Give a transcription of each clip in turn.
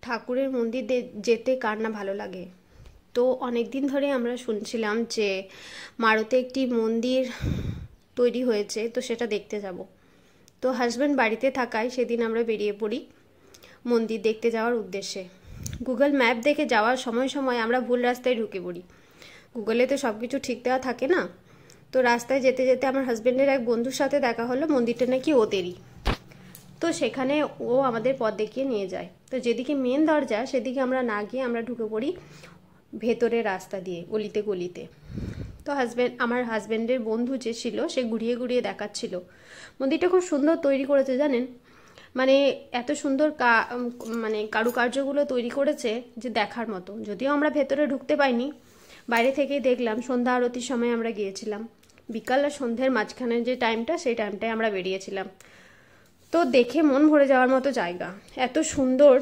ঠাকুরের মন্দির যেতে কার না ভালো লাগে। তো অনেক দিন ধরে আমরা শুনছিলাম যে মারুতে একটি মন্দির তৈরি হয়েছে, তো সেটা দেখতে যাব। তো হাজব্যান্ড বাড়িতে থাকায় সেদিন আমরা বেরিয়ে পড়ি মন্দির দেখতে যাওয়ার উদ্দেশ্যে। গুগল ম্যাপ দেখে যাওয়ার সময় সময় আমরা ভুল রাস্তায় ঢুকে পড়ি। গুগলে তো সব কিছু ঠিক দেওয়া থাকে না। তো রাস্তায় যেতে যেতে আমার হাজব্যান্ডের এক বন্ধুর সাথে দেখা হলো, মন্দিরটা নাকি ওদেরই। তো সেখানে ও আমাদের পথ দেখিয়ে নিয়ে যায়। তো যেদিকে মেন দরজা সেদিকে আমরা না গিয়ে আমরা ঢুকে পড়ি ভেতরের রাস্তা দিয়ে, গলিতে গলিতে। তো আমার হাজব্যান্ডের বন্ধু যে ছিল সে ঘুরিয়ে ঘুরিয়ে দেখাচ্ছিল মন্দিরটা খুব সুন্দর তৈরি করেছে জানেন। মানে এত সুন্দর মানে কারুকার্যগুলো তৈরি করেছে যে দেখার মতো। যদিও আমরা ভেতরে ঢুকতে পাইনি, বাইরে থেকেই দেখলাম। সন্ধ্যা আরতির সময় আমরা গিয়েছিলাম, বিকাল আর সন্ধ্যের মাঝখানে যে টাইমটা, সেই টাইমটায় আমরা বেরিয়েছিলাম। তো দেখে মন ভরে যাওয়ার মতো জায়গা, এত সুন্দর,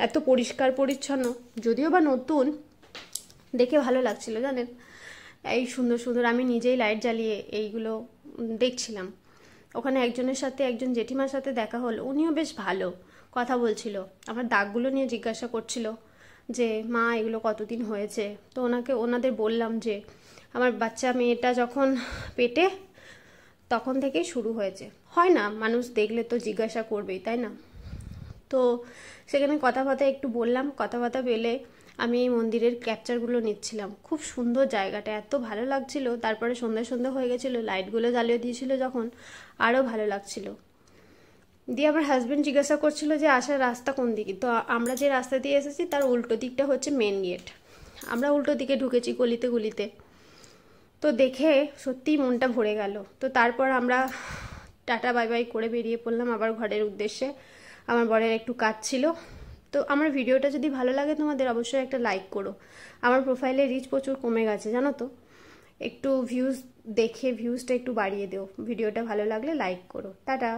এত পরিষ্কার পরিচ্ছন্ন। যদিও বা নতুন, দেখে ভালো লাগছিল জানেন। এই সুন্দর সুন্দর, আমি নিজেই লাইট জ্বালিয়ে এইগুলো দেখছিলাম। ওখানে একজনের সাথে, একজন জেঠিমার সাথে দেখা হলো, উনিও বেশ ভালো কথা বলছিল। আমার দাগগুলো নিয়ে জিজ্ঞাসা করছিল যে মা এগুলো কতদিন হয়েছে। তো ওনাদের বললাম যে আমার বাচ্চা মেয়েটা যখন পেটে, তখন থেকেই শুরু হয়েছে। হয় না, মানুষ দেখলে তো জিজ্ঞাসা করবেই, তাই না? তো সেখানে কথাবার্তা একটু বললাম, কথাবার্তা পেলে আমি এই মন্দিরের ক্যাপচারগুলো নিচ্ছিলাম। খুব সুন্দর জায়গাটা, এত ভালো লাগছিল। তারপরে সন্ধ্যা সন্ধ্যা হয়ে গেছিলো, লাইটগুলো জ্বালিয়ে দিয়েছিল যখন, আরও ভালো লাগছিল। দিয়ে আমার হাজব্যান্ড জিজ্ঞাসা করছিল যে আসার রাস্তা কোন দিকে। তো আমরা যে রাস্তা দিয়ে এসেছি তার উল্টো দিকটা হচ্ছে মেন গেট। আমরা উল্টো দিকে ঢুকেছি গলিতে গলিতে। তো দেখে সত্যিই মনটা ভরে গেল। তো তারপর আমরা টাটা বাই বাই করে বেরিয়ে পড়লাম আবার ঘরের উদ্দেশ্যে। আমার বরের একটু কাজ ছিল। তো আমার ভিডিওটা যদি ভালো লাগে তোমাদের, অবশ্যই একটা লাইক করো। আমার প্রোফাইলে রিচ প্রচুর কমে গেছে জানো তো। একটু ভিউজটা একটু বাড়িয়ে দিও। ভিডিওটা ভালো লাগলে লাইক করো। টাটা।